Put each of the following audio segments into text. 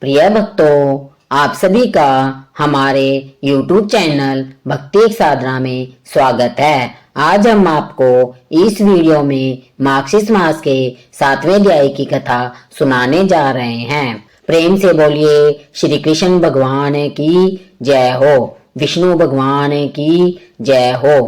प्रिय भक्तों, आप सभी का हमारे YouTube चैनल भक्ति एक साधना में स्वागत है। आज हम आपको इस वीडियो में मार्गशीर्ष मास के 7वें अध्याय की कथा सुनाने जा रहे हैं। प्रेम से बोलिए श्री कृष्ण भगवान की जय हो, विष्णु भगवान की जय हो।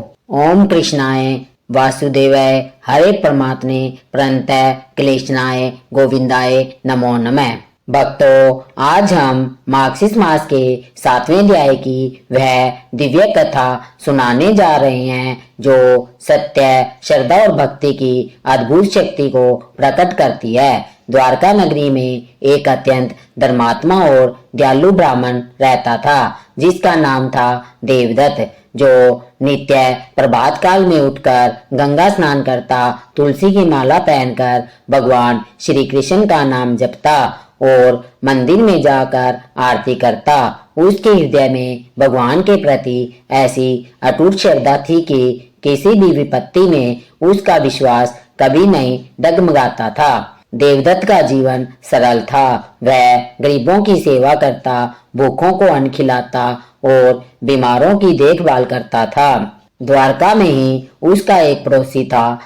ओम कृष्णाय वासुदेवाय हरे परमात्मे प्रणतः क्लेशनाय गोविंदाय नमो नमः। भक्तों, आज हम मार्गशीर्ष मास के 7वें अध्याय की वह दिव्य कथा सुनाने जा रहे हैं जो सत्य, श्रद्धा और भक्ति की अद्भुत शक्ति को प्रकट करती है। द्वारका नगरी में एक अत्यंत धर्मात्मा और दयालु ब्राह्मण रहता था जिसका नाम था देवदत्त, जो नित्य प्रभात काल में उठकर गंगा स्नान करता, तुलसी की माला पहनकर भगवान श्री कृष्ण का नाम जपता और मंदिर में जाकर आरती करता। उसके हृदय में भगवान के प्रति ऐसी अटूट श्रद्धा थी कि किसी भी विपत्ति में उसका विश्वास कभी नहीं डगमगाता था। देवदत्त का जीवन सरल था। वह गरीबों की सेवा करता, भूखों को अन्न खिलाता और बीमारों की देखभाल करता था। द्वारका में ही उसका एक पड़ोसी था,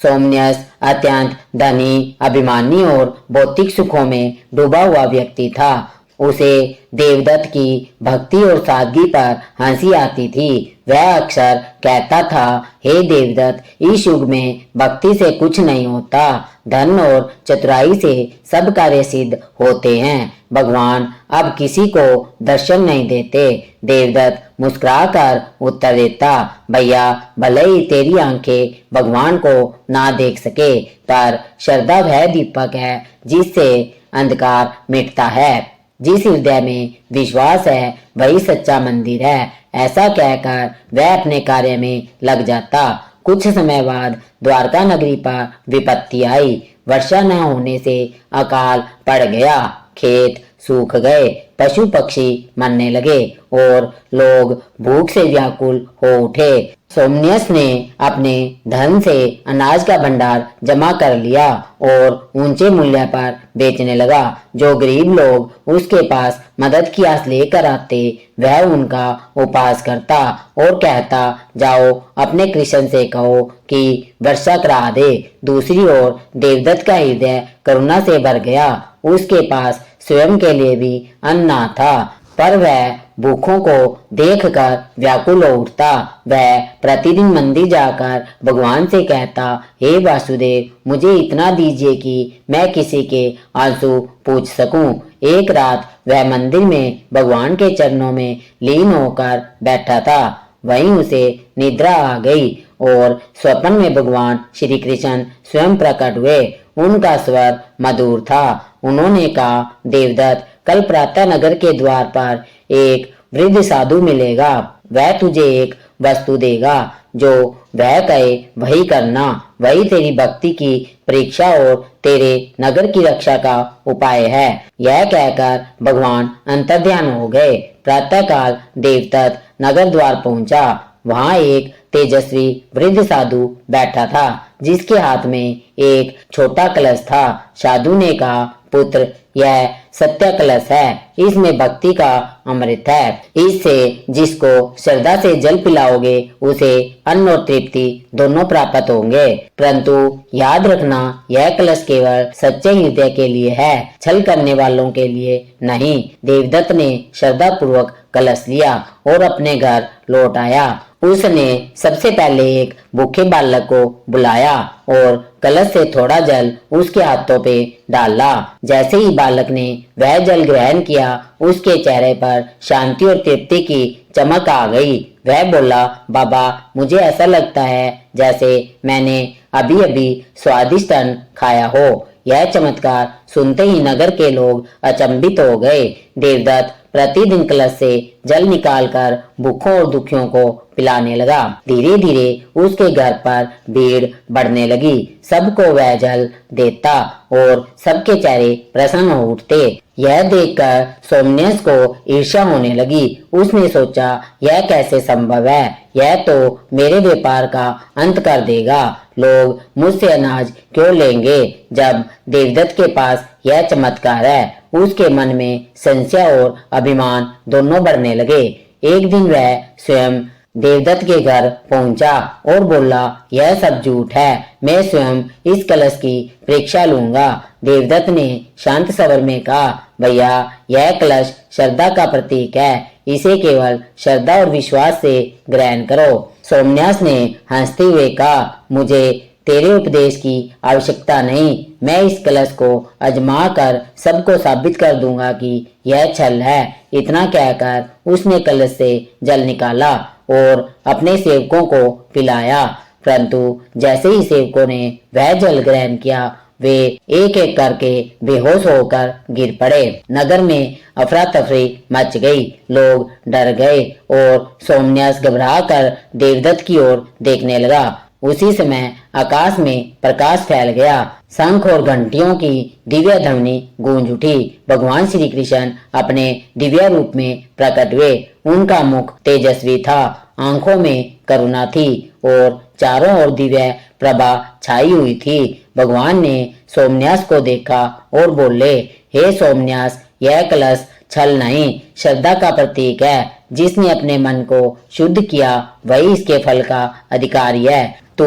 सोमन्यस अत्यंत धनी, अभिमानी और भौतिक सुखों में डूबा हुआ व्यक्ति था। उसे देवदत्त की भक्ति और सादगी पर हंसी आती थी। वह अक्सर कहता था, हे देवदत्त, इस युग में भक्ति से कुछ नहीं होता, धन और चतुराई से सब कार्य सिद्ध होते हैं। भगवान अब किसी को दर्शन नहीं देते। देवदत्त मुस्कुराकर उत्तर देता, भैया, भले ही तेरी आंखें भगवान को ना देख सके, पर श्रद्धा वह दीपक है जिससे अंधकार मिटता है। जिस हृदय में विश्वास है वही सच्चा मंदिर है। ऐसा कहकर वह अपने कार्य में लग जाता। कुछ समय बाद द्वारका नगरी पर विपत्ति आई। वर्षा न होने से अकाल पड़ गया, खेत सूख गए, पशु पक्षी मरने लगे और लोग भूख से व्याकुल हो उठे। सोमन्यस ने अपने धन से अनाज का भंडार जमा कर लिया और ऊंचे मूल्य पर बेचने लगा। जो गरीब लोग उसके पास मदद की आस लेकर आते, वह उनका उपहास करता और कहता, जाओ अपने कृष्ण से कहो कि वर्षा करा दे। दूसरी ओर देवदत्त का हृदय करुणा से भर गया। उसके पास स्वयं के लिए भी अन्न न था, पर वह भूखों को देखकर व्याकुल हो उठता। वह प्रतिदिन मंदिर जाकर भगवान से कहता, हे वासुदेव, मुझे इतना दीजिए कि मैं किसी के आंसू पूछ सकूं। एक रात वह मंदिर में भगवान के चरणों में लीन होकर बैठा था। वहीं उसे निद्रा आ गई और स्वप्न में भगवान श्री कृष्ण स्वयं प्रकट हुए। उनका स्वर मधुर था। उन्होंने कहा, देवदत्त, कल प्रातः नगर के द्वार पर एक वृद्ध साधु मिलेगा। वह तुझे एक वस्तु देगा, जो वह कहे वही करना। वही तेरी भक्ति की परीक्षा और तेरे नगर की रक्षा का उपाय है। यह कहकर भगवान अंतर्ध्यान हो गए। प्रातःकाल देवदत्त नगर द्वार पहुंचा। वहां एक तेजस्वी वृद्ध साधु बैठा था जिसके हाथ में एक छोटा कलश था। साधु ने कहा, पुत्र, यह सत्य कलश है, इसमें भक्ति का अमृत है। इससे जिसको श्रद्धा से जल पिलाओगे उसे अन्न और तृप्ति दोनों प्राप्त होंगे। परंतु याद रखना, यह कलश केवल सच्चे हृदय के लिए है, छल करने वालों के लिए नहीं। देवदत्त ने श्रद्धा पूर्वक कलश लिया और अपने घर लौट आया। उसने सबसे पहले एक भूखे बालक को बुलाया और कलश से थोड़ा जल उसके हाथों पे डाला। जैसे ही बालक ने वह जल ग्रहण किया, उसके चेहरे पर शांति और तृप्ति की चमक आ गई। वह बोला, बाबा, मुझे ऐसा लगता है जैसे मैंने अभी अभी स्वादिष्ट अन्न खाया हो। यह चमत्कार सुनते ही नगर के लोग अचंभित हो गए। देवदत्त प्रतिदिन कलश से जल निकालकर भूखों और दुखियों को पिलाने लगा। धीरे धीरे उसके घर पर भीड़ बढ़ने लगी। सबको वह जल देता और सबके चेहरे प्रसन्न हो उठते। यह देखकर सोमन्यस को ईर्ष्या होने लगी। उसने सोचा, यह कैसे संभव है? यह तो मेरे व्यापार का अंत कर देगा। लोग मुझसे अनाज क्यों लेंगे जब देवदत्त के पास पास यह चमत्कार है। उसके मन में संशय और अभिमान दोनों बढ़ने लगे। एक दिन वह स्वयं देवदत्त के घर पहुंचा और बोला, यह सब झूठ है, मैं स्वयं इस कलश की परीक्षा लूंगा। देवदत्त ने शांत स्वर में कहा, भैया यह कलश श्रद्धा का प्रतीक है, इसे केवल श्रद्धा और विश्वास से ग्रहण करो। सोमन्यास ने हंसते हुए कहा, मुझे तेरे उपदेश की आवश्यकता नहीं, मैं इस कलश को आजमा कर सबको साबित कर दूंगा कि यह छल है। इतना कहकर उसने कलश से जल निकाला और अपने सेवकों को पिलाया, परंतु जैसे ही सेवकों ने वह जल ग्रहण किया, वे एक एक करके बेहोश होकर गिर पड़े। नगर में अफरा तफरी मच गई, लोग डर गए और सोमन्यास घबरा कर देवदत्त की ओर देखने लगा। उसी समय आकाश में प्रकाश फैल गया, शंख और घंटियों की दिव्य ध्वनि गूंज उठी। भगवान श्री कृष्ण अपने दिव्य रूप में प्रकट हुए। उनका मुख तेजस्वी था, आंखों में करुणा थी और चारों ओर दिव्य प्रभा छाई हुई थी। भगवान ने सोमन्यास को देखा और बोले, हे सोमन्यास, यह कलश छल नहीं, श्रद्धा का प्रतीक है। जिसने अपने मन को शुद्ध किया वही इसके फल का अधिकारी है। तू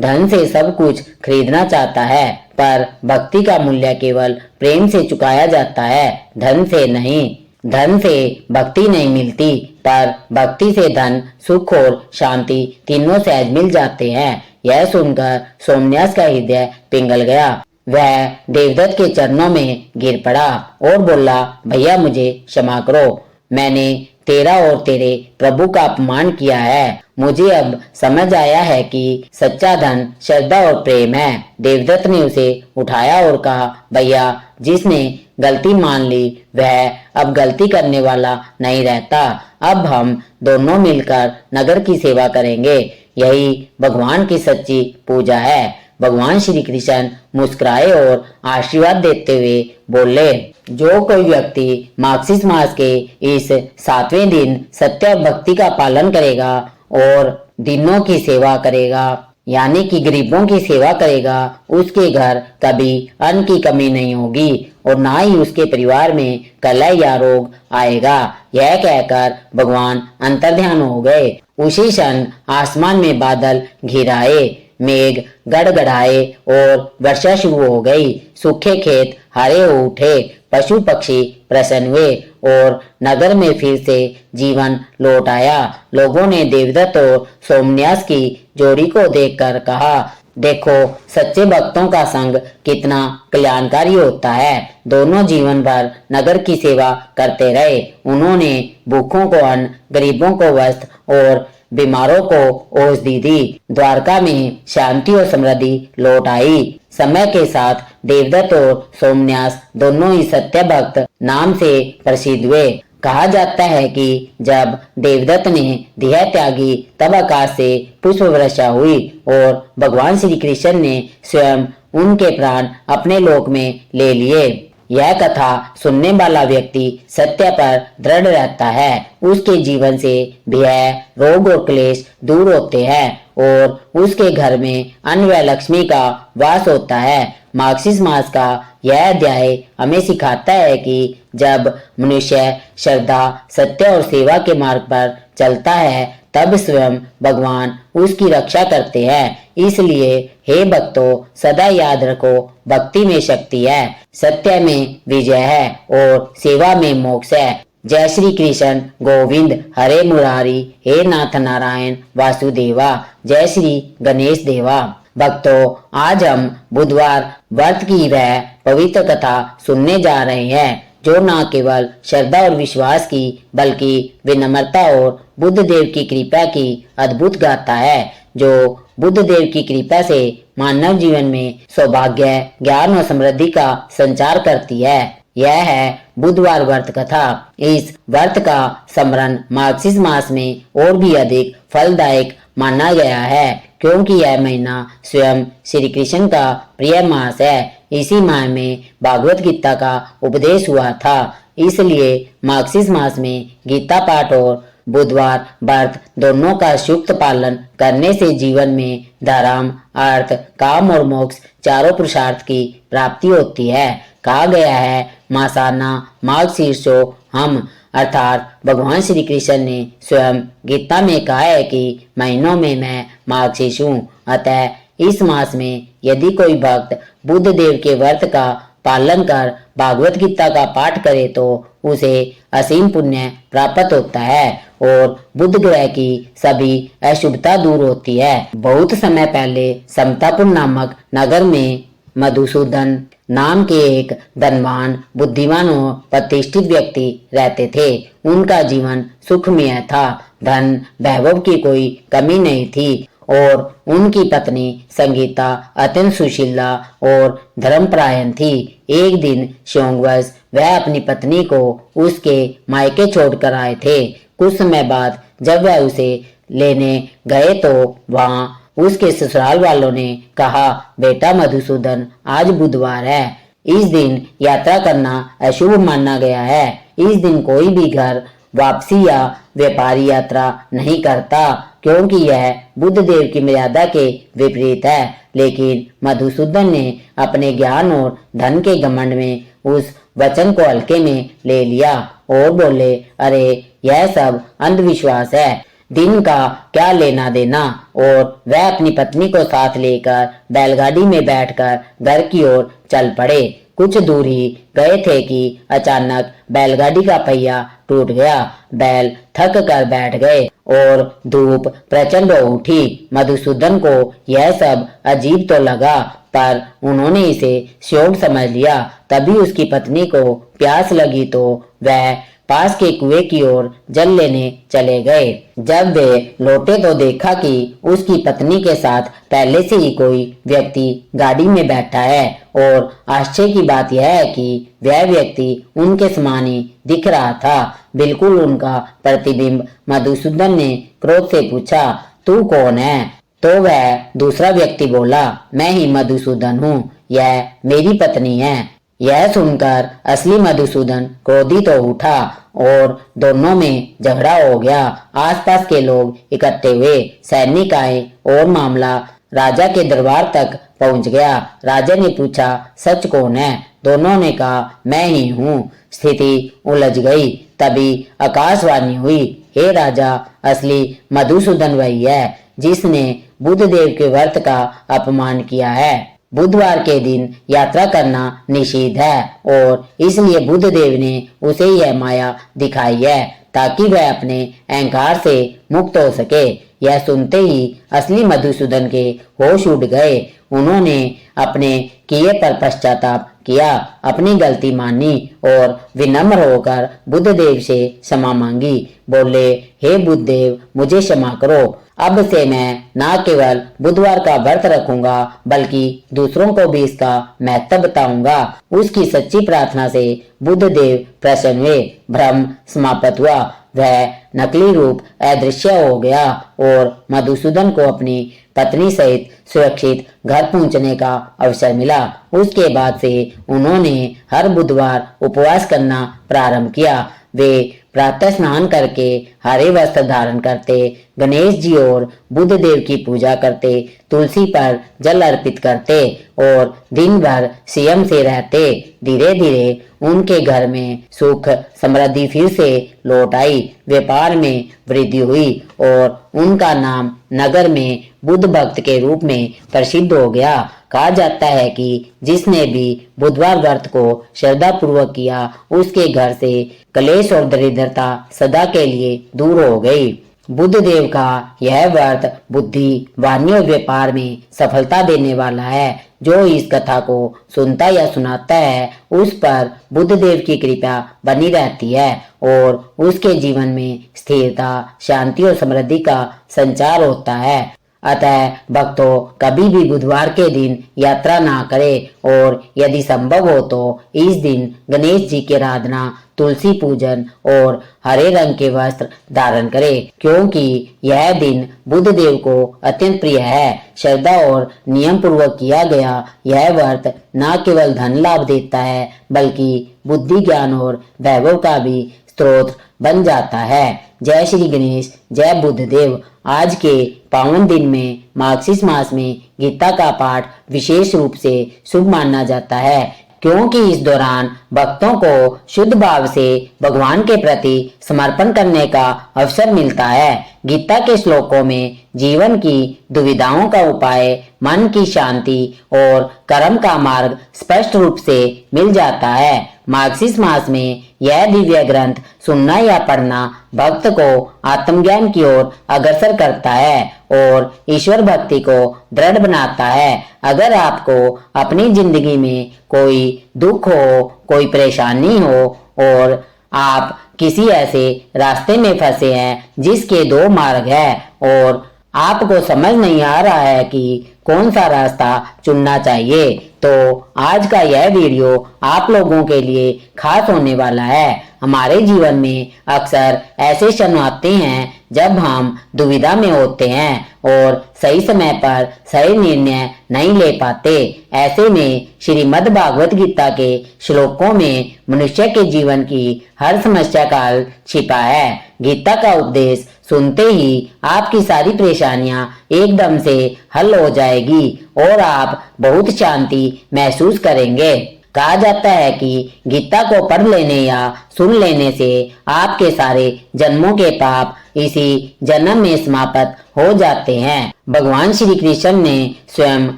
धन से सब कुछ खरीदना चाहता है, पर भक्ति का मूल्य केवल प्रेम से चुकाया जाता है, धन से नहीं। धन से भक्ति नहीं मिलती, पर भक्ति से धन, सुख और शांति तीनों सहज मिल जाते हैं। यह सुनकर सोमन्यास का हृदय पिघल गया। वह देवदत्त के चरणों में गिर पड़ा और बोला, भैया मुझे क्षमा करो, मैंने तेरा और तेरे प्रभु का अपमान किया है। मुझे अब समझ आया है कि सच्चा धन श्रद्धा और प्रेम है। देवदत्त ने उसे उठाया और कहा, भैया जिसने गलती मान ली वह अब गलती करने वाला नहीं रहता। अब हम दोनों मिलकर नगर की सेवा करेंगे, यही भगवान की सच्ची पूजा है। भगवान श्री कृष्ण मुस्कुराए और आशीर्वाद देते हुए बोले, जो कोई व्यक्ति मार्गशीर्ष मास के इस 7वें दिन सत्य और भक्ति का पालन करेगा और दिनों की सेवा करेगा, यानी कि गरीबों की सेवा करेगा, उसके घर कभी अन्न की कमी नहीं होगी और ना ही उसके परिवार में कलह या रोग आएगा। यह कहकर भगवान अंतर्ध्यान हो गए। उसी क्षण आसमान में बादल घिर आए, मेघ गड़गड़ाए और वर्षा शुरू हो गई। सूखे खेत हरे हो उठे, पशु पक्षी प्रसन्न हुए और नगर में फिर से जीवन लौट आया। लोगों ने देवदत्त और सोमन्यास की जोड़ी को देखकर कहा, देखो सच्चे भक्तों का संग कितना कल्याणकारी होता है। दोनों जीवन भर नगर की सेवा करते रहे। उन्होंने भूखों को अन्न, गरीबों को वस्त्र और बीमारों को औषधि दी। द्वारका में शांति और समृद्धि लौट आई। समय के साथ देवदत्त और सोमन्यास दोनों ही सत्य भक्त नाम से प्रसिद्ध हुए। कहा जाता है कि जब देवदत्त ने देह त्यागी तब आकाश से पुष्प वर्षा हुई और भगवान श्री कृष्ण ने स्वयं उनके प्राण अपने लोक में ले लिए। यह कथा सुनने वाला व्यक्ति सत्य पर दृढ़ रहता है। उसके जीवन से भय, रोग और क्लेश दूर होते हैं और उसके घर में अन्न व लक्ष्मी का वास होता है। मार्गशीर्ष मास का यह अध्याय हमें सिखाता है कि जब मनुष्य श्रद्धा, सत्य और सेवा के मार्ग पर चलता है तब स्वयं भगवान उसकी रक्षा करते हैं। इसलिए हे भक्तों, सदा याद रखो, भक्ति में शक्ति है, सत्य में विजय है और सेवा में मोक्ष है। जय श्री कृष्ण गोविंद हरे मुरारी, हे नाथ नारायण वासुदेवा, जय श्री गणेश देवा। भक्तों, आज हम बुधवार व्रत की वह पवित्र कथा सुनने जा रहे हैं जो न केवल श्रद्धा और विश्वास की बल्कि विनम्रता और बुद्ध देव की कृपा की अद्भुत गाथा है, जो बुद्ध देव की कृपा से मानव जीवन में सौभाग्य, ज्ञान और समृद्धि का संचार करती है। यह है बुधवार व्रत कथा। इस व्रत का स्मरण मार्गशीर्ष मास में और भी अधिक फलदायक माना गया है क्योंकि यह महीना स्वयं श्री कृष्ण का प्रिय मास है। इसी माह में भागवत गीता का उपदेश हुआ था, इसलिए मार्गशीर्ष मास में गीता पाठ और बुधवार व्रत दोनों का युक्त पालन करने से जीवन में धर्म, अर्थ, काम और मोक्ष चारों पुरुषार्थ की प्राप्ति होती है। कहा गया है मासाना माघ शीर्षो हम, अर्थात भगवान श्री कृष्ण ने स्वयं गीता में कहा है कि महीनों में मैं मार्गशीर्ष हूँ। अतः इस मास में यदि कोई भक्त बुद्ध देव के व्रत का पालन कर भागवत गीता का पाठ करे तो उसे असीम पुण्य प्राप्त होता है और बुध ग्रह की सभी अशुभता दूर होती है। बहुत समय पहले समतापुर नामक नगर में मधुसूदन नाम के एक धनवान, बुद्धिमान और प्रतिष्ठित व्यक्ति रहते थे। उनका जीवन सुखमय था, धन वैभव की कोई कमी नहीं थी और उनकी पत्नी संगीता अत्यंत सुशीला और धर्मपरायण थी। एक दिन शिवंगवश वह अपनी पत्नी को उसके मायके छोड़कर आए थे। कुछ समय बाद जब वह उसे लेने गए तो वहां उसके ससुराल वालों ने कहा, बेटा मधुसूदन, आज बुधवार है, इस दिन यात्रा करना अशुभ माना गया है। इस दिन कोई भी घर वापसी या व्यापारी यात्रा नहीं करता क्योंकि यह बुद्ध देव की मर्यादा के विपरीत है। लेकिन मधुसूदन ने अपने ज्ञान और धन के घमंड में उस वचन को हल्के में ले लिया और बोले, अरे यह सब अंधविश्वास है, दिन का क्या लेना देना। और वह अपनी पत्नी को साथ लेकर बैलगाड़ी में बैठकर घर की ओर चल पड़े। कुछ दूर ही गए थे कि अचानक बैलगाड़ी का पहिया टूट गया। बैल थक कर बैठ गए और धूप प्रचंड हो उठी। मधुसूदन को यह सब अजीब तो लगा पर उन्होंने इसे शौक समझ लिया। तभी उसकी पत्नी को प्यास लगी तो वह पास के कुएं की ओर जल लेने चले गए। जब वे लौटे तो देखा कि उसकी पत्नी के साथ पहले से ही कोई व्यक्ति गाड़ी में बैठा है और आश्चर्य की बात यह है कि वह व्यक्ति उनके समान ही दिख रहा था, बिल्कुल उनका प्रतिबिंब। मधुसूदन ने क्रोध से पूछा, तू कौन है? तो वह दूसरा व्यक्ति बोला, मैं ही मधुसूदन हूँ, यह मेरी पत्नी है। यह सुनकर असली मधुसूदन क्रोधित हो उठा और दोनों में झगड़ा हो गया। आसपास के लोग इकट्ठे हुए, सैनिक आए और मामला राजा के दरबार तक पहुंच गया। राजा ने पूछा, सच कौन है? दोनों ने कहा, मैं ही हूँ। स्थिति उलझ गई। तभी आकाशवाणी हुई, हे राजा, असली मधुसूदन वही है जिसने बुद्ध देव के व्रत का अपमान किया है। बुधवार के दिन यात्रा करना निषिद्ध है और इसलिए बुद्ध देव ने उसे यह माया दिखाई है ताकि वह अपने अहंकार से मुक्त हो सके। यह सुनते ही असली मधुसूदन के होश उड़ गए। उन्होंने अपने किए पर पश्चाताप किया, अपनी गलती मानी और विनम्र होकर बुद्ध देव से क्षमा मांगी। बोले, हे बुद्ध देव, मुझे क्षमा करो। अब से मैं न केवल बुधवार का व्रत रखूंगा बल्कि दूसरों को भी इसका महत्व बताऊंगा। उसकी सच्ची प्रार्थना से बुद्ध देव प्रसन्न हुए, भ्रम समाप्त हुआ, वह नकली रूप अदृश्य हो गया और मधुसूदन को अपनी पत्नी सहित सुरक्षित घर पहुंचने का अवसर मिला। उसके बाद से उन्होंने हर बुधवार उपवास करना प्रारंभ किया। वे प्रातः स्नान करके हरे वस्त्र धारण करते, गणेश जी और बुद्ध देव की पूजा करते, तुलसी पर जल अर्पित करते और दिन भर संयम से रहते। धीरे धीरे उनके घर में सुख समृद्धि फिर से लौट आई, व्यापार में वृद्धि हुई और उनका नाम नगर में बुद्ध भक्त के रूप में प्रसिद्ध हो गया। कहा जाता है कि जिसने भी बुधवार व्रत को श्रद्धा पूर्वक किया उसके घर से कलेश और दरिद्रता सदा के लिए दूर हो गई। बुद्ध देव का यह व्रत बुद्धि, वाणी और व्यापार में सफलता देने वाला है। जो इस कथा को सुनता या सुनाता है उस पर बुद्ध देव की कृपा बनी रहती है और उसके जीवन में स्थिरता, शांति और समृद्धि का संचार होता है। अतः भक्तों कभी भी बुधवार के दिन यात्रा ना करें और यदि संभव हो तो इस दिन गणेश जी की आराधना, तुलसी पूजन और हरे रंग के वस्त्र धारण करें क्योंकि यह दिन बुद्ध देव को अत्यंत प्रिय है। श्रद्धा और नियम पूर्वक किया गया यह व्रत न केवल धन लाभ देता है बल्कि बुद्धि, ज्ञान और वैभव का भी स्रोत बन जाता है। जय श्री गणेश, जय बुद्ध देव। आज के पावन दिन में मार्गशीर्ष मास में गीता का पाठ विशेष रूप से शुभ माना जाता है क्योंकि इस दौरान भक्तों को शुद्ध भाव से भगवान के प्रति समर्पण करने का अवसर मिलता है। गीता के श्लोकों में जीवन की दुविधाओं का उपाय, मन की शांति और कर्म का मार्ग स्पष्ट रूप से मिल जाता है। मार्गशीर्ष मास में यह दिव्य ग्रंथ सुनना या पढ़ना भक्त को आत्मज्ञान की ओर अग्रसर करता है और ईश्वर भक्ति को दृढ़ बनाता है। अगर आपको अपनी जिंदगी में कोई दुख हो, कोई परेशानी हो और आप किसी ऐसे रास्ते में फंसे हैं जिसके दो मार्ग है और आपको समझ नहीं आ रहा है कि कौन सा रास्ता चुनना चाहिए, तो आज का यह वीडियो आप लोगों के लिए खास होने वाला है। हमारे जीवन में अक्सर ऐसे क्षण आते हैं जब हम दुविधा में होते हैं और सही समय पर सही निर्णय नहीं ले पाते। ऐसे में श्रीमद् भागवत गीता के श्लोकों में मनुष्य के जीवन की हर समस्या का हल छिपा है। गीता का उपदेश सुनते ही आपकी सारी परेशानियां एकदम से हल हो जाएगी और आप बहुत शांति महसूस करेंगे। कहा जाता है कि गीता को पढ़ लेने या सुन लेने से आपके सारे जन्मों के पाप इसी जन्म में समाप्त हो जाते हैं। भगवान श्री कृष्ण ने स्वयं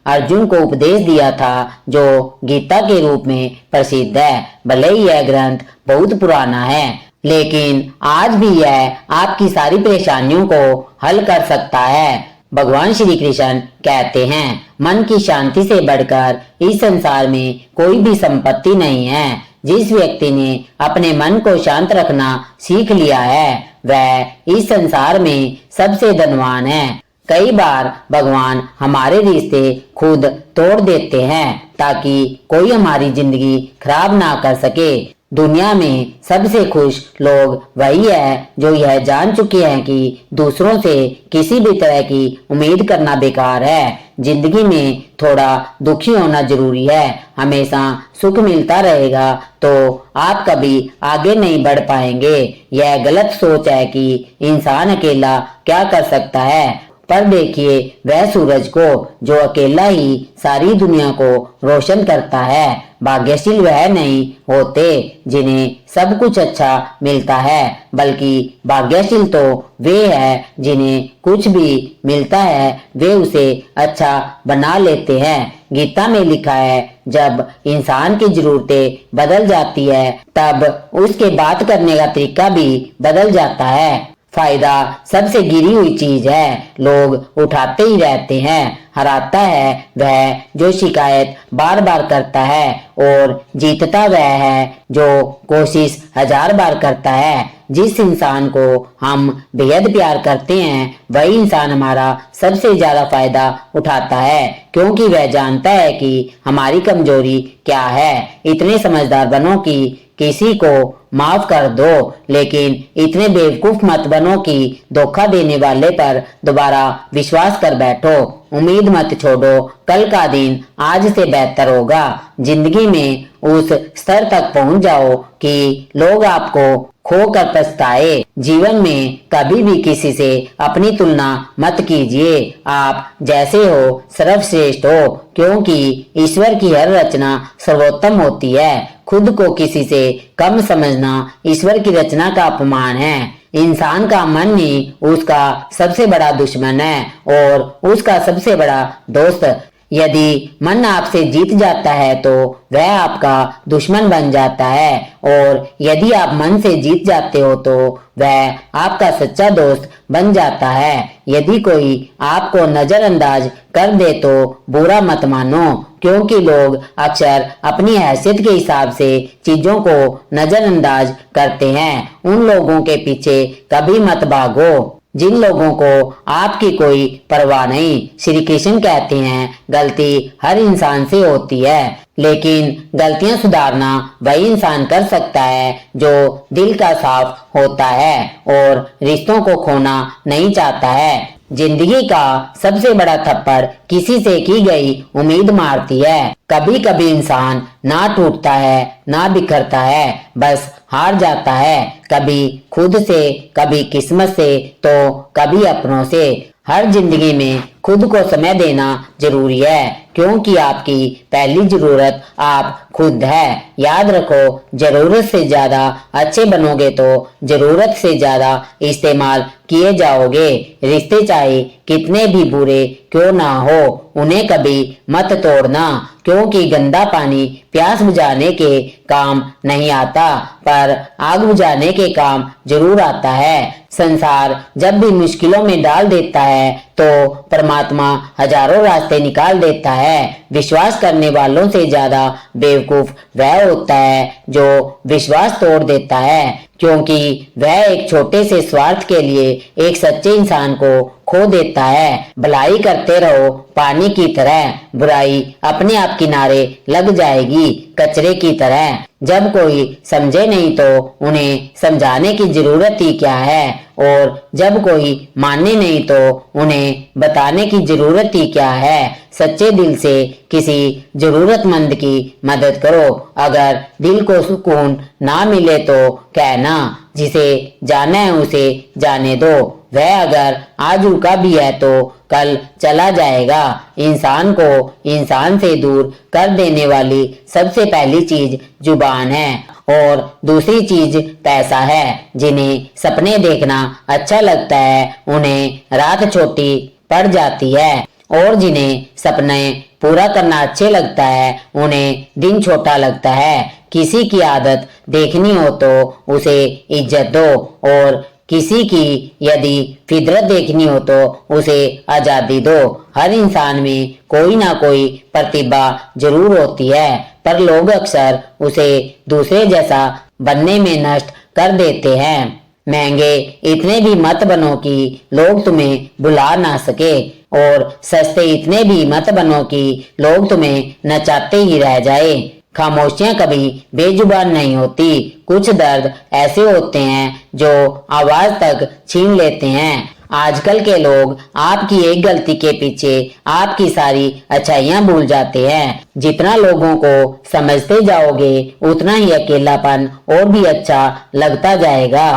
अर्जुन को उपदेश दिया था जो गीता के रूप में प्रसिद्ध है। भले ही यह ग्रंथ बहुत पुराना है, लेकिन आज भी यह आपकी सारी परेशानियों को हल कर सकता है। भगवान श्री कृष्ण कहते हैं, मन की शांति से बढ़कर इस संसार में कोई भी संपत्ति नहीं है। जिस व्यक्ति ने अपने मन को शांत रखना सीख लिया है वह इस संसार में सबसे धनवान है। कई बार भगवान हमारे रिश्ते खुद तोड़ देते हैं ताकि कोई हमारी जिंदगी खराब ना कर सके। दुनिया में सबसे खुश लोग वही है जो यह जान चुके हैं कि दूसरों से किसी भी तरह की उम्मीद करना बेकार है। जिंदगी में थोड़ा दुखी होना जरूरी है। हमेशा सुख मिलता रहेगा तो आप कभी आगे नहीं बढ़ पाएंगे। यह गलत सोच है कि इंसान अकेला क्या कर सकता है। पर देखिए वह सूरज को जो अकेला ही सारी दुनिया को रोशन करता है। भाग्यशील वह नहीं होते जिन्हें सब कुछ अच्छा मिलता है, बल्कि भाग्यशील तो वे हैं जिन्हें कुछ भी मिलता है वे उसे अच्छा बना लेते हैं। गीता में लिखा है, जब इंसान की जरूरतें बदल जाती है तब उसके बात करने का तरीका भी बदल जाता है। फायदा सबसे गिरी हुई चीज है, लोग उठाते ही रहते हैं। हराता है वह जो शिकायत बार बार करता है और जीतता वह है जो कोशिश 1000 बार करता है। जिस इंसान को हम बेहद प्यार करते हैं वही इंसान हमारा सबसे ज्यादा फायदा उठाता है, क्योंकि वह जानता है कि हमारी कमजोरी क्या है। इतने समझदार बनो कि किसी को माफ कर दो, लेकिन इतने बेवकूफ मत बनो कि धोखा देने वाले पर दोबारा विश्वास कर बैठो। उम्मीद मत छोड़ो, कल का दिन आज से बेहतर होगा। जिंदगी में उस स्तर तक पहुंच जाओ कि लोग आपको खोकर पछताए। जीवन में कभी भी किसी से अपनी तुलना मत कीजिए। आप जैसे हो सर्वश्रेष्ठ हो, क्योंकि ईश्वर की हर रचना सर्वोत्तम होती है। खुद को किसी से कम समझना ईश्वर की रचना का अपमान है। इंसान का मन ही उसका सबसे बड़ा दुश्मन है और उसका सबसे बड़ा दोस्त। यदि मन आपसे जीत जाता है तो वह आपका दुश्मन बन जाता है, और यदि आप मन से जीत जाते हो तो वह आपका सच्चा दोस्त बन जाता है। यदि कोई आपको नजरअंदाज कर दे तो बुरा मत मानो, क्योंकि लोग अक्सर अपनी हैसियत के हिसाब से चीजों को नजरअंदाज करते हैं। उन लोगों के पीछे कभी मत भागो जिन लोगों को आपकी कोई परवाह नहीं। श्री कृष्ण कहते हैं, गलती हर इंसान से होती है, लेकिन गलतियां सुधारना वही इंसान कर सकता है जो दिल का साफ होता है और रिश्तों को खोना नहीं चाहता है। जिंदगी का सबसे बड़ा थप्पड़ किसी से की गई उम्मीद मारती है। कभी कभी इंसान ना टूटता है ना बिखरता है, बस हार जाता है। कभी खुद से, कभी किस्मत से तो कभी अपनों से। हर जिंदगी में खुद को समय देना जरूरी है, क्योंकि आपकी पहली जरूरत आप खुद है। याद रखो, जरूरत से ज्यादा अच्छे बनोगे तो जरूरत से ज्यादा इस्तेमाल किए जाओगे। रिश्ते चाहे कितने भी बुरे क्यों ना हो, उन्हें कभी मत तोड़ना, क्योंकि गंदा पानी प्यास बुझाने के काम नहीं आता, पर आग बुझाने के काम जरूर आता है। संसार जब भी मुश्किलों में डाल देता है तो परमात्मा हजारों रास्ते निकाल देता है। विश्वास करने वालों से ज्यादा बेवकूफ वह होता है जो विश्वास तोड़ देता है, क्योंकि वह एक छोटे से स्वार्थ के लिए एक सच्चे इंसान को खो देता है। भलाई करते रहो पानी की तरह, बुराई अपने आप किनारे लग जाएगी कचरे की तरह। जब कोई समझे नहीं तो उन्हें समझाने की जरूरत ही क्या है, और जब कोई माने नहीं तो उन्हें बताने की जरूरत ही क्या है। सच्चे दिल से किसी जरूरतमंद की मदद करो। अगर दिल को सुकून ना मिले तो कहना, जिसे जाना है उसे जाने दो, वह अगर आज रुका भी है तो कल चला जाएगा। इंसान को इंसान से दूर कर देने वाली सबसे पहली चीज जुबान है, और दूसरी चीज पैसा है। जिन्हें सपने देखना अच्छा लगता है उन्हें रात छोटी पड़ जाती है, और जिन्हें सपने पूरा करना अच्छे लगता है उन्हें दिन छोटा लगता है। किसी की आदत देखनी हो तो उसे इज्जत दो, और किसी की यदि फितरत देखनी हो तो उसे आजादी दो। हर इंसान में कोई ना कोई प्रतिभा जरूर होती है, पर लोग अक्सर उसे दूसरे जैसा बनने में नष्ट कर देते हैं। महंगे इतने भी मत बनो कि लोग तुम्हें भुला ना सके, और सस्ते इतने भी मत बनो कि लोग तुम्हें नचाते ही रह जाए। खामोशियां कभी बेजुबान नहीं होती। कुछ दर्द ऐसे होते हैं जो आवाज तक छीन लेते हैं। आजकल के लोग आपकी एक गलती के पीछे आपकी सारी अच्छाइयां भूल जाते हैं। जितना लोगों को समझते जाओगे उतना ही अकेलापन और भी अच्छा लगता जाएगा।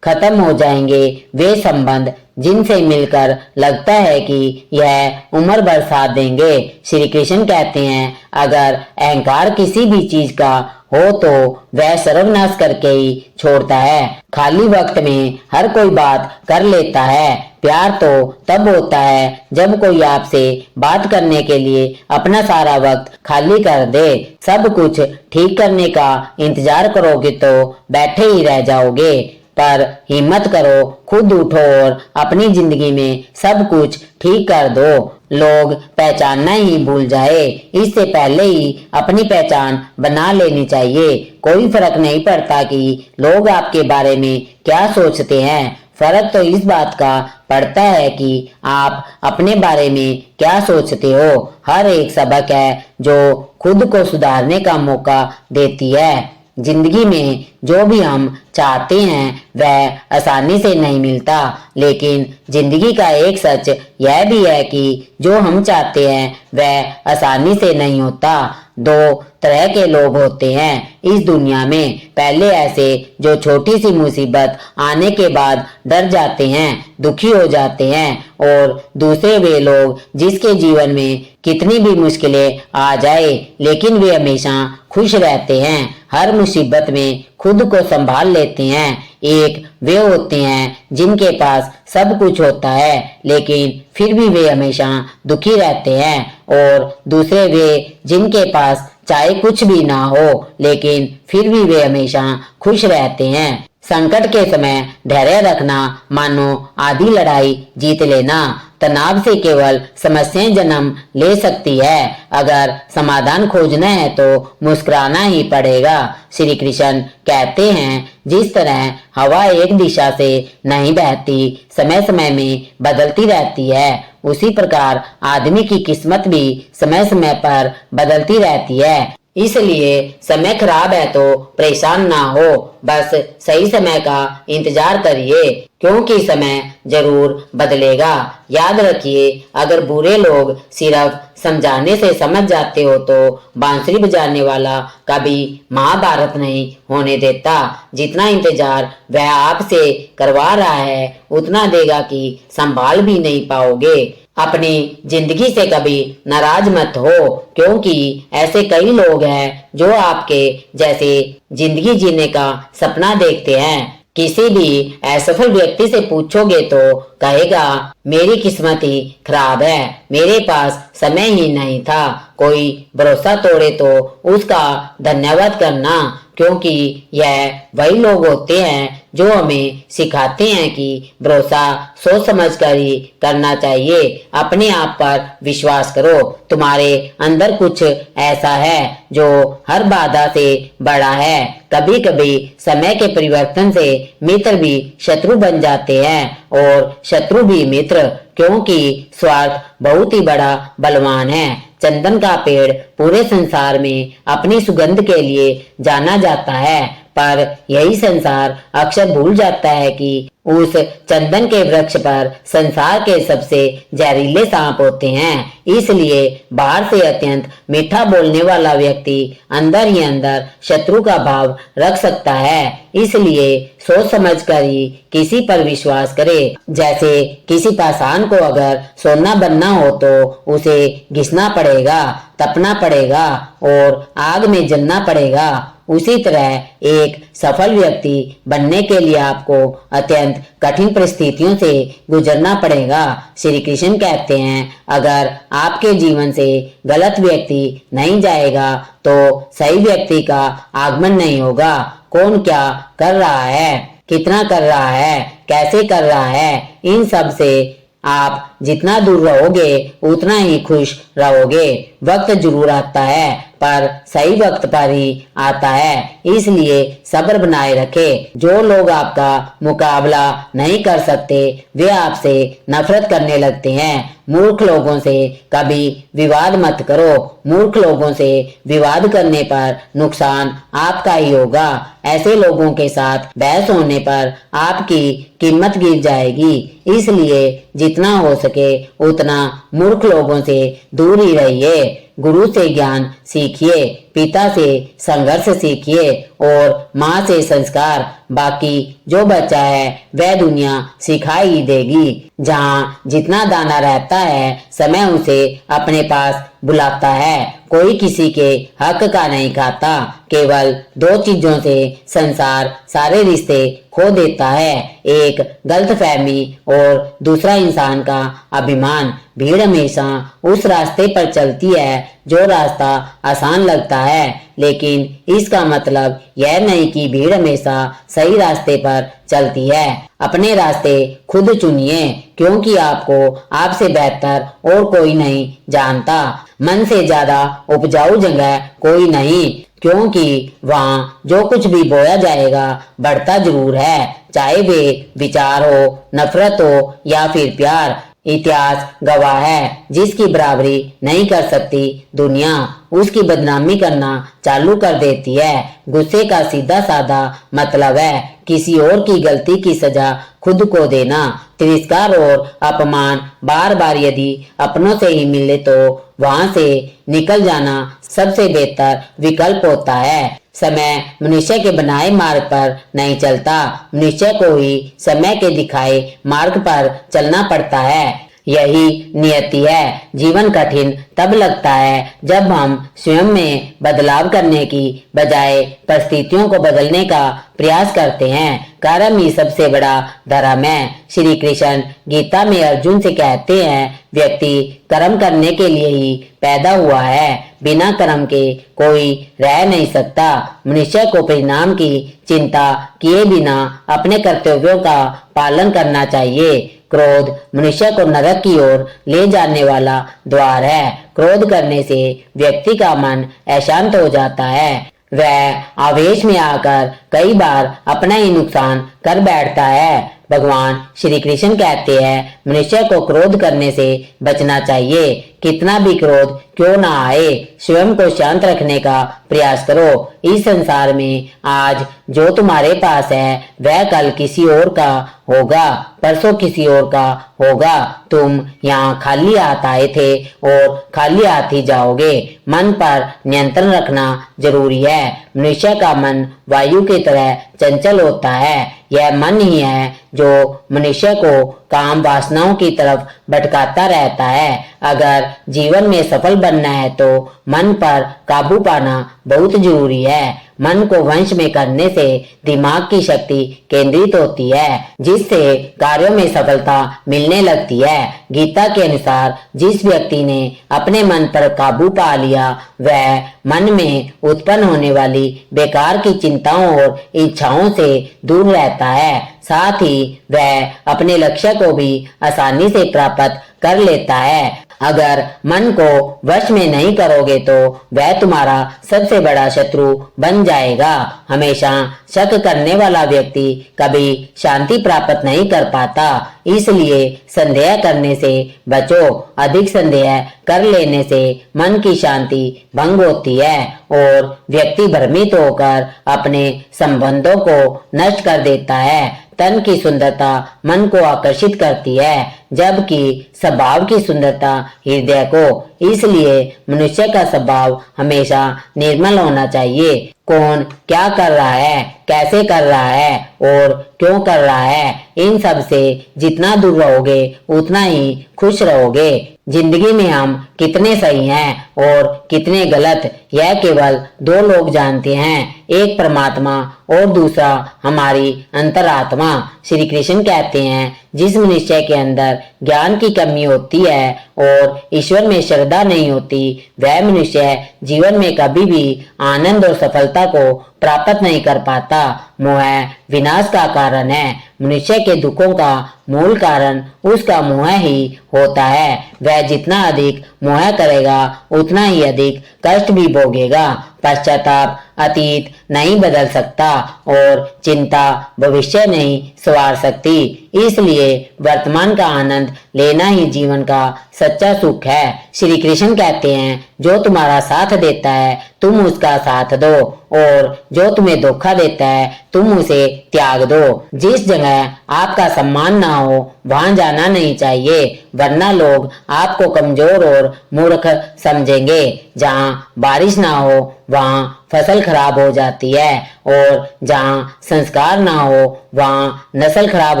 खत्म हो जाएंगे वे संबंध जिनसे मिलकर लगता है कि यह उम्र भर साथ देंगे। श्री कृष्ण कहते हैं, अगर अहंकार किसी भी चीज का हो तो वह सर्वनाश करके ही छोड़ता है। खाली वक्त में हर कोई बात कर लेता है। प्यार तो तब होता है जब कोई आपसे बात करने के लिए अपना सारा वक्त खाली कर दे। सब कुछ ठीक करने का इंतजार करोगे तो बैठे ही रह जाओगे, पर हिम्मत करो, खुद उठो और अपनी जिंदगी में सब कुछ ठीक कर दो। लोग पहचानना ही भूल जाए, इससे पहले ही अपनी पहचान बना लेनी चाहिए। कोई फर्क नहीं पड़ता कि लोग आपके बारे में क्या सोचते हैं, फर्क तो इस बात का पड़ता है कि आप अपने बारे में क्या सोचते हो। हर एक सबक है जो खुद को सुधारने का मौका देती है। जिंदगी में जो भी हम चाहते हैं वह आसानी से नहीं मिलता, लेकिन जिंदगी का एक सच यह भी है कि जो हम चाहते हैं वह आसानी से नहीं होता। दो तरह के लोग होते हैं इस दुनिया में। पहले ऐसे जो छोटी सी मुसीबत आने के बाद डर जाते हैं, दुखी हो जाते हैं, और दूसरे वे लोग जिसके जीवन में कितनी भी मुश्किलें आ जाए लेकिन वे हमेशा खुश रहते हैं, हर मुसीबत में खुद को संभाल लेते हैं। एक वे होते हैं जिनके पास सब कुछ होता है लेकिन फिर भी वे हमेशा दुखी रहते हैं, और दूसरे वे जिनके पास चाहे कुछ भी ना हो लेकिन फिर भी वे हमेशा खुश रहते हैं। संकट के समय धैर्य रखना मानो आधी लड़ाई जीत लेना। तनाव से केवल समस्याएं जन्म ले सकती है। अगर समाधान खोजना है तो मुस्कुराना ही पड़ेगा। श्री कृष्ण कहते हैं, जिस तरह हवा एक दिशा से नहीं बहती, समय समय में बदलती रहती है, उसी प्रकार आदमी की किस्मत भी समय समय पर बदलती रहती है। इसलिए समय खराब है तो परेशान ना हो, बस सही समय का इंतजार करिए, क्योंकि समय जरूर बदलेगा। याद रखिए, अगर बुरे लोग सिर्फ समझाने से समझ जाते हो तो बांसुरी बजाने वाला कभी महाभारत नहीं होने देता। जितना इंतजार वह आपसे करवा रहा है उतना देगा कि संभाल भी नहीं पाओगे। अपनी जिंदगी से कभी नाराज मत हो, क्योंकि ऐसे कई लोग हैं जो आपके जैसे जिंदगी जीने का सपना देखते हैं। किसी भी असफल व्यक्ति से पूछोगे तो कहेगा मेरी किस्मत ही खराब है, मेरे पास समय ही नहीं था। कोई भरोसा तोड़े तो उसका धन्यवाद करना, क्योंकि यह वही लोग होते हैं जो हमें सिखाते हैं कि भरोसा सोच समझ कर ही करना चाहिए। अपने आप पर विश्वास करो, तुम्हारे अंदर कुछ ऐसा है जो हर बाधा से बड़ा है। कभी कभी समय के परिवर्तन से मित्र भी शत्रु बन जाते हैं और शत्रु भी मित्र, क्योंकि स्वार्थ बहुत ही बड़ा बलवान है। चंदन का पेड़ पूरे संसार में अपनी सुगंध के लिए जाना जाता है, पर यही संसार अक्सर भूल जाता है कि उस चंदन के वृक्ष पर संसार के सबसे जहरीले सांप होते हैं। इसलिए बाहर से अत्यंत मीठा बोलने वाला व्यक्ति अंदर ही अंदर शत्रु का भाव रख सकता है। इसलिए सोच समझ कर ही किसी पर विश्वास करे। जैसे किसी पाषाण को अगर सोना बनना हो तो उसे घिसना पड़ेगा, तपना पड़ेगा और आग में जलना पड़ेगा। उसी तरह एक सफल व्यक्ति बनने के लिए आपको अत्यंत कठिन परिस्थितियों से गुजरना पड़ेगा। श्री कृष्ण कहते हैं, अगर आपके जीवन से गलत व्यक्ति नहीं जाएगा तो सही व्यक्ति का आगमन नहीं होगा। कौन क्या कर रहा है, कितना कर रहा है, कैसे कर रहा है, इन सब से आप जितना दूर रहोगे उतना ही खुश रहोगे। वक्त जरूर आता है, पर सही वक्त पर ही आता है, इसलिए सब्र बनाए रखें। जो लोग आपका मुकाबला नहीं कर सकते वे आपसे नफरत करने लगते हैं। मूर्ख लोगों से कभी विवाद मत करो। मूर्ख लोगों से विवाद करने पर नुकसान आपका ही होगा। ऐसे लोगों के साथ बहस होने पर आपकी कीमत गिर जाएगी। इसलिए जितना हो सके उतना मूर्ख लोगों से दूर ही रहिए। गुरु से ज्ञान सीखिए, पिता से संघर्ष सीखिए और माँ से संस्कार। बाकी जो बचा है वह दुनिया सिखा ही देगी। जहाँ जितना दाना रहता है समय उसे अपने पास बुलाता है। कोई किसी के हक का नहीं खाता। केवल दो चीजों से संसार सारे रिश्ते खो देता है, एक गलतफहमी और दूसरा इंसान का अभिमान। भीड़ हमेशा उस रास्ते पर चलती है जो रास्ता आसान लगता है, लेकिन इसका मतलब यह नहीं कि भीड़ हमेशा सही रास्ते पर चलती है। अपने रास्ते खुद चुनिए, क्योंकि आपको आपसे बेहतर और कोई नहीं जानता। मन से ज्यादा उपजाऊ जगह कोई नहीं, क्योंकि वहाँ जो कुछ भी बोया जाएगा बढ़ता जरूर है, चाहे वे विचार हो, नफरत हो या फिर प्यार। इतिहास गवाह है, जिसकी बराबरी नहीं कर सकती दुनिया उसकी बदनामी करना चालू कर देती है। गुस्से का सीधा साधा मतलब है किसी और की गलती की सजा खुद को देना। तिरस्कार और अपमान बार बार यदि अपनों से ही मिले तो वहां से निकल जाना सबसे बेहतर विकल्प होता है। समय मनुष्य के बनाए मार्ग पर नहीं चलता, मनुष्य को ही समय के दिखाए मार्ग पर चलना पड़ता है। यही नियति है। जीवन कठिन तब लगता है जब हम स्वयं में बदलाव करने की बजाय परिस्थितियों को बदलने का प्रयास करते हैं। कर्म ही सबसे बड़ा धर्म है। श्री कृष्ण गीता में अर्जुन से कहते हैं, व्यक्ति कर्म करने के लिए ही पैदा हुआ है, बिना कर्म के कोई रह नहीं सकता। मनुष्य को परिणाम की चिंता किए बिना अपने कर्तव्यों का पालन करना चाहिए। क्रोध मनुष्य को नरक की ओर ले जाने वाला द्वार है। क्रोध करने से व्यक्ति का मन अशांत हो जाता है। वह आवेश में आकर कई बार अपना ही नुकसान कर बैठता है। भगवान श्री कृष्ण कहते हैं, मनुष्य को क्रोध करने से बचना चाहिए। कितना भी क्रोध क्यों ना आए, स्वयं को शांत रखने का प्रयास करो। इस संसार में आज जो तुम्हारे पास है वह कल किसी और का होगा, परसों किसी और का होगा। तुम यहाँ खाली हाथ आए थे और खाली हाथ ही जाओगे। मन पर नियंत्रण रखना जरूरी है। मनुष्य का मन वायु की तरह चंचल होता है, यह मन ही है जो मनुष्य को काम वासनाओं की तरफ भटकाता रहता है। अगर जीवन में सफल बनना है तो मन पर काबू पाना बहुत जरूरी है। मन को वश में करने से दिमाग की शक्ति केंद्रित होती है, जिससे कार्यों में सफलता मिलने लगती है। गीता के अनुसार जिस व्यक्ति ने अपने मन पर काबू पा लिया वह मन में उत्पन्न होने वाली बेकार की चिंताओं और इच्छाओं से दूर रहता है। साथ ही वह अपने लक्ष्य को भी आसानी से प्राप्त कर लेता है। अगर मन को वश में नहीं करोगे तो वह तुम्हारा सबसे बड़ा शत्रु बन जाएगा। हमेशा शक करने वाला व्यक्ति कभी शांति प्राप्त नहीं कर पाता, इसलिए संदेह करने से बचो। अधिक संदेह कर लेने से मन की शांति भंग होती है और व्यक्ति भ्रमित होकर अपने संबंधों को नष्ट कर देता है। तन की सुंदरता मन को आकर्षित करती है, जबकि स्वभाव की सुंदरता हृदय को। इसलिए मनुष्य का स्वभाव हमेशा निर्मल होना चाहिए। कौन क्या कर रहा है, कैसे कर रहा है और क्यों कर रहा है, इन सब से जितना दूर रहोगे उतना ही खुश रहोगे। जिंदगी में हम कितने सही हैं और कितने गलत यह केवल दो लोग जानते हैं, एक परमात्मा और दूसरा हमारी अंतरात्मा। श्री कृष्ण कहते हैं जिस मनुष्य के अंदर ज्ञान की कमी होती है और ईश्वर में श्रद्धा नहीं होती वह मनुष्य जीवन में कभी भी आनंद और सफलता को प्राप्त नहीं कर पाता। मोह विनाश का कारण है। मनुष्य के दुखों का मूल कारण उसका मोह ही होता है। वह जितना अधिक मोह करेगा उतना ही अधिक कष्ट भी भोगेगा। पश्चाताप अतीत नहीं बदल सकता और चिंता भविष्य नहीं संवार सकती। इसलिए वर्तमान का आनंद लेना ही जीवन का सच्चा सुख है। श्री कृष्ण कहते हैं जो तुम्हारा साथ देता है तुम उसका साथ दो और जो तुम्हें धोखा देता है तुम उसे त्याग दो। जिस जगह आपका सम्मान ना हो वहां जाना नहीं चाहिए, वरना लोग आपको कमजोर और मूर्ख समझेंगे। जहां बारिश ना हो वहां फसल खराब हो जाती है और जहां संस्कार ना हो वहां नस्ल खराब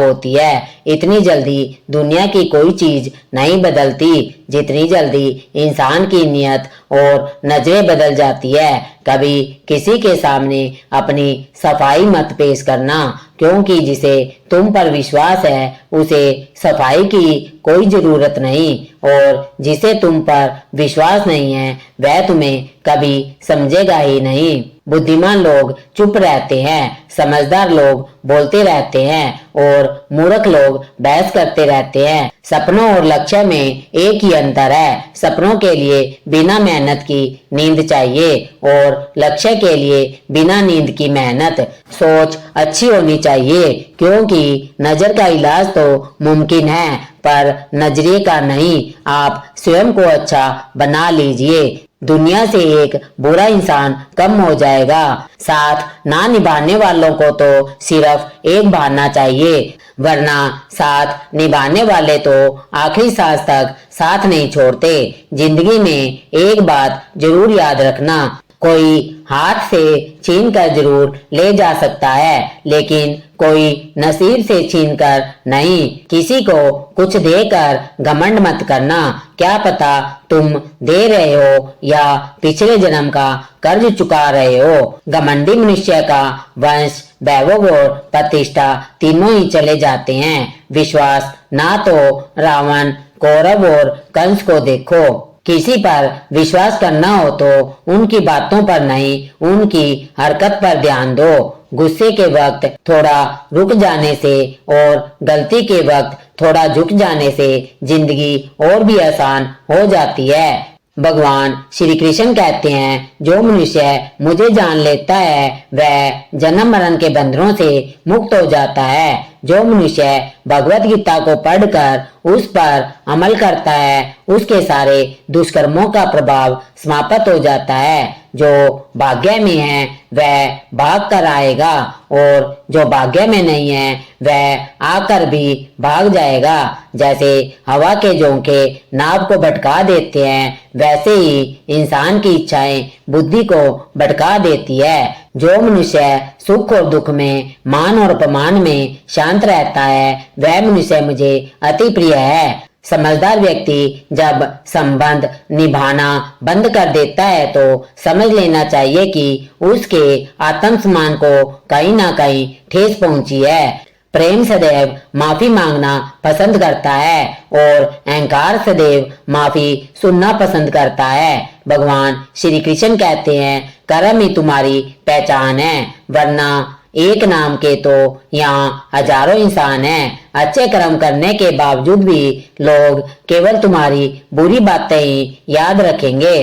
होती है। इतनी जल्दी दुनिया की कोई चीज नहीं बदलती जितनी जल्दी इंसान की नीयत और नजरें बदल जाती है। कभी किसी के सामने अपनी सफाई मत पेश करना, क्योंकि जिसे तुम पर विश्वास है उसे सफाई की कोई जरूरत नहीं और जिसे तुम पर विश्वास नहीं है वह तुम्हें कभी समझेगा ही नहीं। बुद्धिमान लोग चुप रहते हैं, समझदार लोग बोलते रहते हैं और मूर्ख लोग बहस करते रहते हैं। सपनों और लक्ष्य में एक ही अंतर है। सपनों के लिए बिना मेहनत की नींद चाहिए और लक्ष्य के लिए बिना नींद की मेहनत। सोच अच्छी होनी चाहिए, क्योंकि नजर का इलाज तो मुमकिन है पर नजरिए का नहीं। आप स्वयं को अच्छा बना लीजिए, दुनिया से एक बुरा इंसान कम हो जाएगा। साथ ना निभाने वालों को तो सिर्फ एक बहाना चाहिए, वरना साथ निभाने वाले तो आखिरी सांस तक साथ नहीं छोड़ते। जिंदगी में एक बात जरूर याद रखना, कोई हाथ से छीन कर जरूर ले जा सकता है लेकिन कोई नसीब से छीन कर नहीं। किसी को कुछ देकर घमंड मत करना, क्या पता तुम दे रहे हो या पिछले जन्म का कर्ज चुका रहे हो। घमंडी मनुष्य का वंश, वैभव और प्रतिष्ठा तीनों ही चले जाते हैं। विश्वास ना तो रावण, कौरव और कंस को देखो। किसी पर विश्वास करना हो तो उनकी बातों पर नहीं उनकी हरकत पर ध्यान दो। गुस्से के वक्त थोड़ा रुक जाने से और गलती के वक्त थोड़ा झुक जाने से जिंदगी और भी आसान हो जाती है। भगवान श्री कृष्ण कहते हैं जो मनुष्य मुझे जान लेता है वह जन्म मरण के बंधनों से मुक्त हो जाता है। जो मनुष्य भगवत गीता को पढ़कर उस पर अमल करता है उसके सारे दुष्कर्मों का प्रभाव समाप्त हो जाता है। जो भाग्य में है वह भाग कर आएगा और जो भाग्य में नहीं है वह आकर भी भाग जाएगा। जैसे हवा के झोंके नाव को भटका देते हैं वैसे ही इंसान की इच्छाएं बुद्धि को भटका देती है। जो मनुष्य सुख और दुख में, मान और अपमान में शांत रहता है, वह मनुष्य मुझे अति प्रिय है। समझदार व्यक्ति जब संबंध निभाना बंद कर देता है तो समझ लेना चाहिए कि उसके आत्मसम्मान को कहीं ना कहीं ठेस पहुंची है। प्रेम सदैव माफी मांगना पसंद करता है और अहंकार सदैव माफी सुनना पसंद करता है। भगवान श्री कृष्ण कहते हैं, कर्म ही तुम्हारी पहचान है, वरना एक नाम के तो यहाँ हजारों इंसान हैं। अच्छे कर्म करने के बावजूद भी लोग केवल तुम्हारी बुरी बातें ही याद रखेंगे।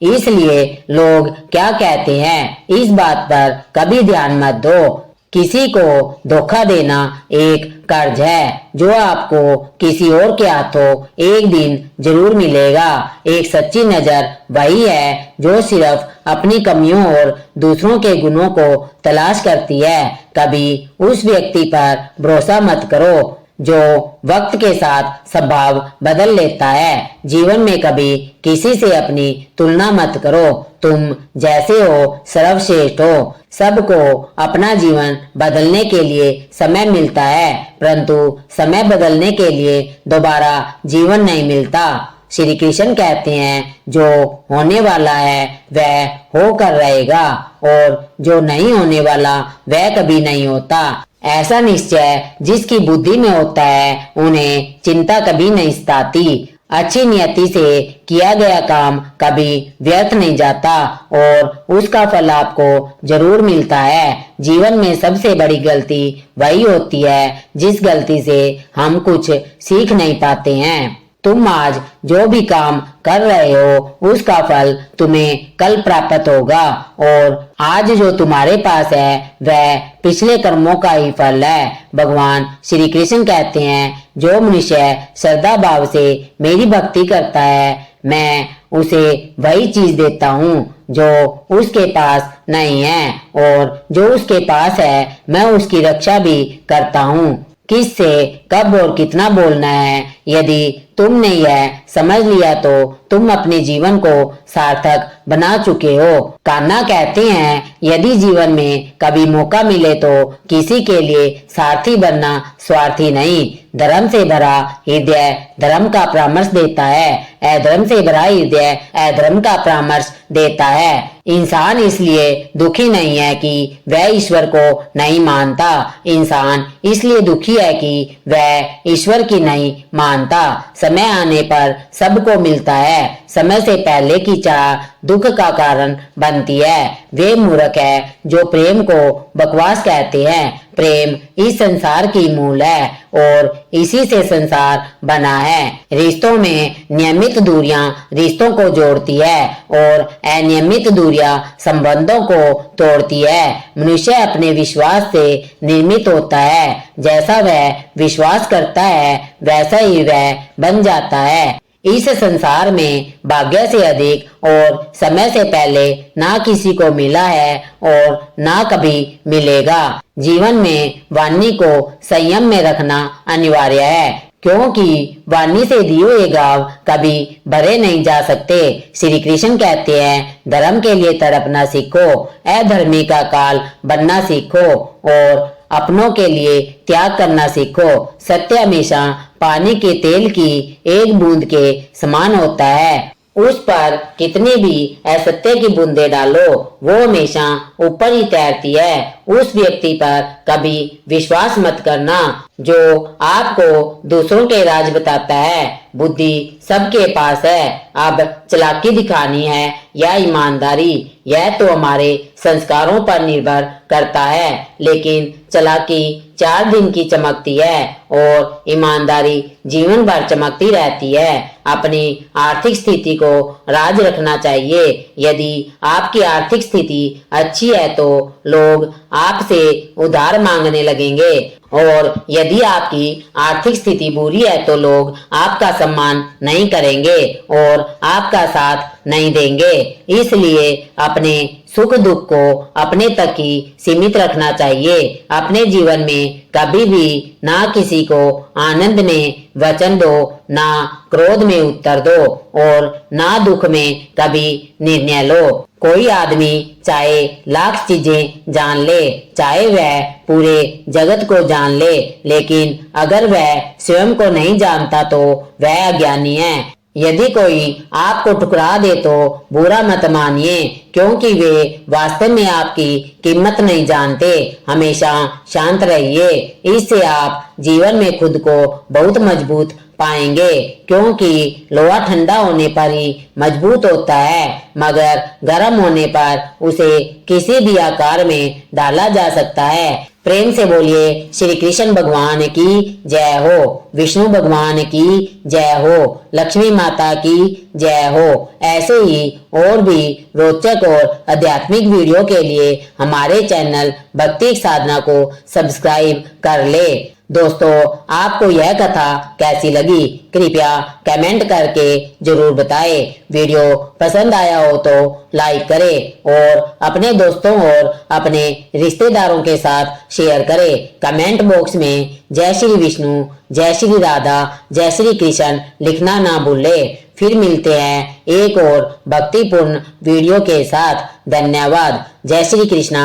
इसलिए लोग क्या कहते हैं, इस बात पर कभी ध्यान मत दो। किसी को धोखा देना एक कर्ज है जो आपको किसी और के हाथों एक दिन जरूर मिलेगा। एक सच्ची नजर वही है जो सिर्फ अपनी कमियों और दूसरों के गुणों को तलाश करती है। कभी उस व्यक्ति पर भरोसा मत करो जो वक्त के साथ स्वभाव बदल लेता है। जीवन में कभी किसी से अपनी तुलना मत करो। तुम जैसे हो सर्वश्रेष्ठ हो। सबको अपना जीवन बदलने के लिए समय मिलता है, परंतु समय बदलने के लिए दोबारा जीवन नहीं मिलता। श्री कृष्ण कहते हैं, जो होने वाला है वह होकर रहेगा और जो नहीं होने वाला वह कभी नहीं होता। ऐसा निश्चय जिसकी बुद्धि में होता है उन्हें चिंता कभी नहीं सताती। अच्छी नियति से किया गया काम कभी व्यर्थ नहीं जाता और उसका फल आपको जरूर मिलता है। जीवन में सबसे बड़ी गलती वही होती है जिस गलती से हम कुछ सीख नहीं पाते हैं। तुम आज जो भी काम कर रहे हो उसका फल तुम्हें कल प्राप्त होगा और आज जो तुम्हारे पास है वह पिछले कर्मों का ही फल है। भगवान श्री कृष्ण कहते हैं, जो मनुष्य श्रद्धा भाव से मेरी भक्ति करता है मैं उसे वही चीज देता हूँ जो उसके पास नहीं है और जो उसके पास है मैं उसकी रक्षा भी करता हूँ। किससे कब और कितना बोलना है, यदि तुमने यह समझ लिया तो तुम अपने जीवन को सार्थक बना चुके हो। कान्हा कहते हैं, यदि जीवन में कभी मौका मिले तो किसी के लिए सारथी बनना स्वार्थी नहीं। धर्म से भरा हृदय धर्म का परामर्श देता है, अधर्म से भरा हृदय अधर्म का परामर्श देता है। इंसान इसलिए दुखी नहीं है कि वह ईश्वर को नहीं मानता, इंसान इसलिए दुखी है कि वह ईश्वर की नहीं मानता। समय आने पर सबको मिलता है, समय से पहले की चाह दुख का कारण बनती है। वे मूर्ख है जो प्रेम को बकवास कहते हैं। प्रेम इस संसार की मूल है और इसी से संसार बना है। रिश्तों में नियमित दूरियां रिश्तों को जोड़ती है और अनियमित दूरियां संबंधों को तोड़ती है। मनुष्य अपने विश्वास से निर्मित होता है, जैसा वह विश्वास करता है वैसा ही वह बन जाता है। इस संसार में भाग्य से अधिक और समय से पहले ना किसी को मिला है और ना कभी मिलेगा। जीवन में वाणी को संयम में रखना अनिवार्य है, क्योंकि वाणी से दिए हुए गांव कभी भरे नहीं जा सकते। श्री कृष्ण कहते हैं, धर्म के लिए तड़पना सीखो, अधर्मी का काल बनना सीखो और अपनों के लिए त्याग करना सीखो। सत्य हमेशा पानी के तेल की एक बूंद के समान होता है। उस पर कितनी भी असत्य की बूंदे डालो वो हमेशा ऊपर ही तैरती है। उस व्यक्ति पर कभी विश्वास मत करना जो आपको दूसरों के राज बताता है। बुद्धि सबके पास है, अब चालाकी दिखानी है या ईमानदारी यह तो हमारे संस्कारों पर निर्भर करता है। लेकिन चालाकी 4 दिन की चमकती है और ईमानदारी जीवन भर चमकती रहती है। अपनी आर्थिक स्थिति को राज रखना चाहिए। यदि आपकी आर्थिक स्थिति अच्छी है तो लोग आपसे उधार मांगने लगेंगे और यदि आपकी आर्थिक स्थिति बुरी है तो लोग आपका सम्मान नहीं करेंगे और आपका साथ नहीं देंगे। इसलिए अपने सुख दुख को अपने तक ही सीमित रखना चाहिए। अपने जीवन में कभी भी ना किसी को आनंद में वचन दो, ना क्रोध में उत्तर दो और ना दुख में कभी निर्णय लो। कोई आदमी चाहे लाख चीजें जान ले, चाहे वह पूरे जगत को जान ले, लेकिन अगर वह स्वयं को नहीं जानता तो वह अज्ञानी है। यदि कोई आपको ठुकरा दे तो बुरा मत मानिए, क्योंकि वे वास्तव में आपकी कीमत नहीं जानते। हमेशा शांत रहिए, इससे आप जीवन में खुद को बहुत मजबूत पाएंगे, क्योंकि लोहा ठंडा होने पर ही मजबूत होता है, मगर गर्म होने पर उसे किसी भी आकार में डाला जा सकता है। प्रेम से बोलिए श्री कृष्ण भगवान की जय हो, विष्णु भगवान की जय हो, लक्ष्मी माता की जय हो। ऐसे ही और भी रोचक और आध्यात्मिक वीडियो के लिए हमारे चैनल भक्ति साधना को सब्सक्राइब कर ले। दोस्तों, आपको यह कथा कैसी लगी कृपया कमेंट करके जरूर बताएं। वीडियो पसंद आया हो तो लाइक करें और अपने दोस्तों और अपने रिश्तेदारों के साथ शेयर करें। कमेंट बॉक्स में जय श्री विष्णु, जय श्री राधा, जय श्री कृष्ण लिखना ना भूलें। फिर मिलते हैं एक और भक्तिपूर्ण वीडियो के साथ। धन्यवाद। जय श्री कृष्णा।